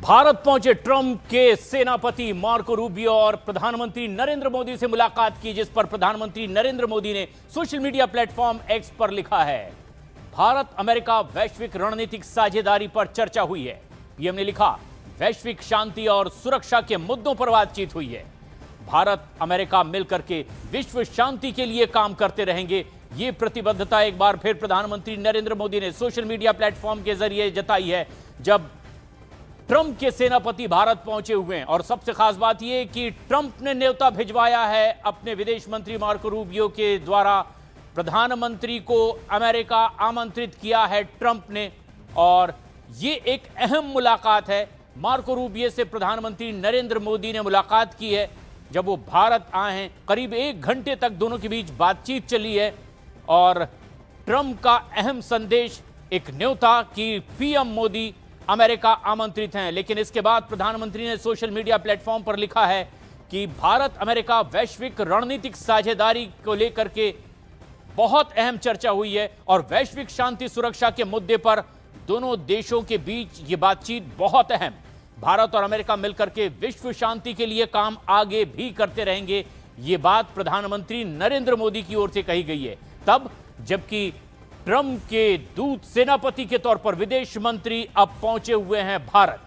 भारत पहुंचे ट्रंप के सेनापति मार्को रूबियो और प्रधानमंत्री नरेंद्र मोदी से मुलाकात की, जिस पर प्रधानमंत्री नरेंद्र मोदी ने सोशल मीडिया प्लेटफॉर्म एक्स पर लिखा है, भारत अमेरिका वैश्विक रणनीतिक साझेदारी पर चर्चा हुई है। पीएम ने लिखा, वैश्विक शांति और सुरक्षा के मुद्दों पर बातचीत हुई है। भारत अमेरिका मिलकर के विश्व शांति के लिए काम करते रहेंगे। ये प्रतिबद्धता एक बार फिर प्रधानमंत्री नरेंद्र मोदी ने सोशल मीडिया प्लेटफॉर्म के जरिए जताई है, जब ट्रंप के सेनापति भारत पहुंचे हुए हैं। और सबसे खास बात यह कि ट्रंप ने न्योता भिजवाया है अपने विदेश मंत्री मार्को रूबियो के द्वारा। प्रधानमंत्री को अमेरिका आमंत्रित किया है ट्रंप ने, और यह एक अहम मुलाकात है। मार्को रूबियो से प्रधानमंत्री नरेंद्र मोदी ने मुलाकात की है जब वो भारत आए हैं। करीब 1 घंटे तक दोनों के बीच बातचीत चली है और ट्रंप का अहम संदेश, एक न्योता कि पीएम मोदी अमेरिका आमंत्रित हैं। लेकिन इसके बाद प्रधानमंत्री ने सोशल मीडिया प्लेटफॉर्म पर लिखा है कि भारत अमेरिका वैश्विक रणनीतिक साझेदारी को लेकर के बहुत अहम चर्चा हुई है और वैश्विक शांति सुरक्षा के मुद्दे पर दोनों देशों के बीच ये बातचीत बहुत अहम। भारत और अमेरिका मिलकर के विश्व शांति के लिए काम आगे भी करते रहेंगे। ये बात प्रधानमंत्री नरेंद्र मोदी की ओर से कही गई है, तब जबकि ट्रंप के दूत सेनापति के तौर पर विदेश मंत्री अब पहुंचे हुए हैं भारत।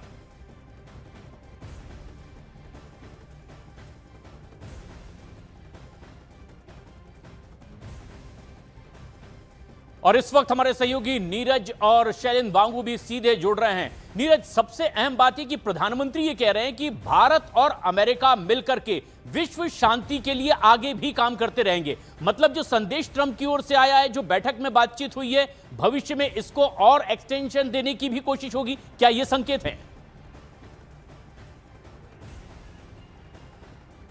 और इस वक्त हमारे सहयोगी नीरज और शैलेंद्र वांगू भी सीधे जुड़ रहे हैं। नीरज, सबसे अहम बात है कि प्रधानमंत्री ये कह रहे हैं कि भारत और अमेरिका मिलकर के विश्व शांति के लिए आगे भी काम करते रहेंगे। मतलब जो संदेश ट्रंप की ओर से आया है, जो बैठक में बातचीत हुई है, भविष्य में इसको और एक्सटेंशन देने की भी कोशिश होगी, क्या ये संकेत है?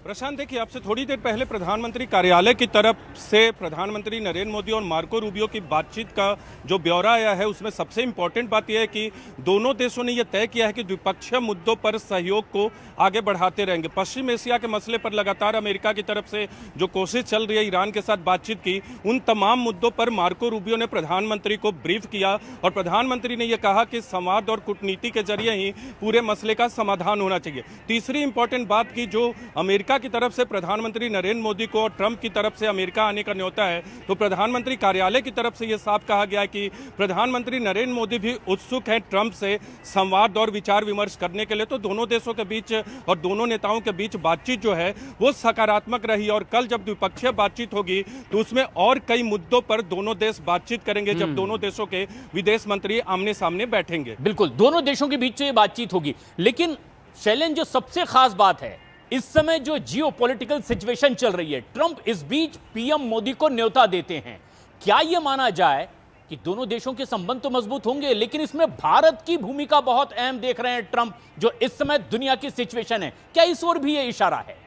प्रशांत, देखिए, आपसे थोड़ी देर पहले प्रधानमंत्री कार्यालय की तरफ से प्रधानमंत्री नरेंद्र मोदी और मार्को रूबियो की बातचीत का जो ब्यौरा आया है, उसमें सबसे इंपॉर्टेंट बात यह है कि दोनों देशों ने यह तय किया है कि द्विपक्षीय मुद्दों पर सहयोग को आगे बढ़ाते रहेंगे। पश्चिम एशिया के मसले पर लगातार अमेरिका की तरफ से जो कोशिश चल रही है ईरान के साथ बातचीत की, उन तमाम मुद्दों पर मार्को रूबियो ने प्रधानमंत्री को ब्रीफ किया और प्रधानमंत्री ने यह कहा कि संवाद और कूटनीति के जरिए ही पूरे मसले का समाधान होना चाहिए। तीसरी इंपॉर्टेंट बात की जो अमेरिका की तरफ से प्रधानमंत्री नरेंद्र मोदी को और ट्रंप की तरफ से अमेरिका आने का न्योता है, तो प्रधानमंत्री कार्यालय की तरफ से यह साफ कहा गया है कि प्रधानमंत्री नरेंद्र मोदी भी उत्सुक हैं ट्रंप से संवाद और विचार विमर्श करने के लिए। तो दोनों देशों के बीच और दोनों नेताओं के बीच बातचीत जो है वो सकारात्मक रही और कल जब द्विपक्षीय बातचीत होगी तो उसमें और कई मुद्दों पर दोनों देश बातचीत करेंगे, जब दोनों देशों के विदेश मंत्री आमने सामने बैठेंगे। बिल्कुल, दोनों देशों के बीच ये बातचीत होगी। लेकिन शैलेंद्र, जो सबसे खास बात है, इस समय जो जियोपॉलिटिकल सिचुएशन चल रही है, ट्रंप इस बीच पीएम मोदी को न्योता देते हैं। क्या यह माना जाए कि दोनों देशों के संबंध तो मजबूत होंगे, लेकिन इसमें भारत की भूमिका बहुत अहम देख रहे हैं ट्रंप, जो इस समय दुनिया की सिचुएशन है? क्या इस ओर भी यह इशारा है?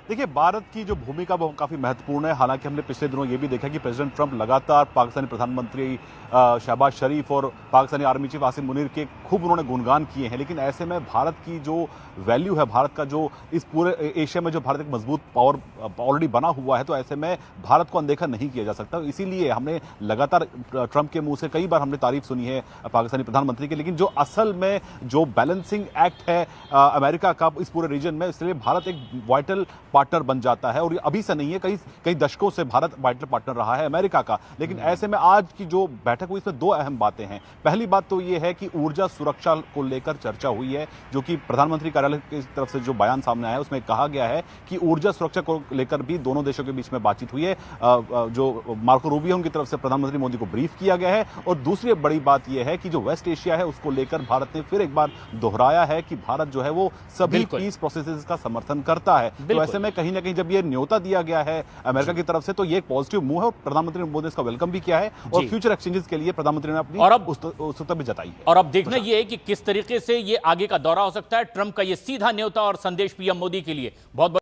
देखिए, भारत की जो भूमिका वो काफ़ी महत्वपूर्ण है। हालांकि हमने पिछले दिनों ये भी देखा कि प्रेसिडेंट ट्रंप लगातार पाकिस्तानी प्रधानमंत्री शहबाज शरीफ और पाकिस्तानी आर्मी चीफ आसिम मुनीर के खूब उन्होंने गुणगान किए हैं। लेकिन ऐसे में भारत की जो वैल्यू है, भारत का जो इस पूरे एशिया में जो भारत एक मजबूत पावर ऑलरेडी बना हुआ है, तो ऐसे में भारत को अनदेखा नहीं किया जा सकता। इसीलिए हमने लगातार ट्रंप के मुंह से कई बार हमने तारीफ सुनी है पाकिस्तानी प्रधानमंत्री की। लेकिन जो असल में जो बैलेंसिंग एक्ट है अमेरिका का इस पूरे रीजन में, इसलिए भारत एक वाइटल पार्टनर बन जाता है। और ये अभी से नहीं है, कई दशकों से भारत वाइटल पार्टनर रहा है अमेरिका का। लेकिन ऐसे में आज की जो बैठक हुई, इसमें 2 अहम बातें हैं। पहली बात तो ये है कि ऊर्जा सुरक्षा को लेकर चर्चा हुई है, जो कि प्रधानमंत्री कार्यालय की तरफ से जो बयान सामने आया है उसमें कहा गया है कि ऊर्जा सुरक्षा को लेकर भी दोनों देशों के बीच में बातचीत हुई है। जो मार्को रूबियो की तरफ से प्रधानमंत्री मोदी को ब्रीफ किया गया है। और दूसरी बड़ी बात यह है कि जो वेस्ट एशिया है उसको लेकर भारत ने फिर एक बार दोहराया है कि भारत जो है वो सभी पीस प्रोसेसेस का समर्थन करता है। तो ऐसे में कहीं ना कहीं जब ये न्योता दिया गया है अमेरिका की तरफ से, तो ये एक पॉजिटिव मूव है और प्रधानमंत्री मोदी ने इसका वेलकम भी किया है और फ्यूचर एक्सचेंजेस के लिए प्रधानमंत्री ने अपनी उत्सुकता भी जताई है। और अब देखना यह है कि किस तरीके से ये आगे का दौरा हो सकता है, ट्रंप का ये सीधा न्योता और संदेश पीएम मोदी के लिए। बहुत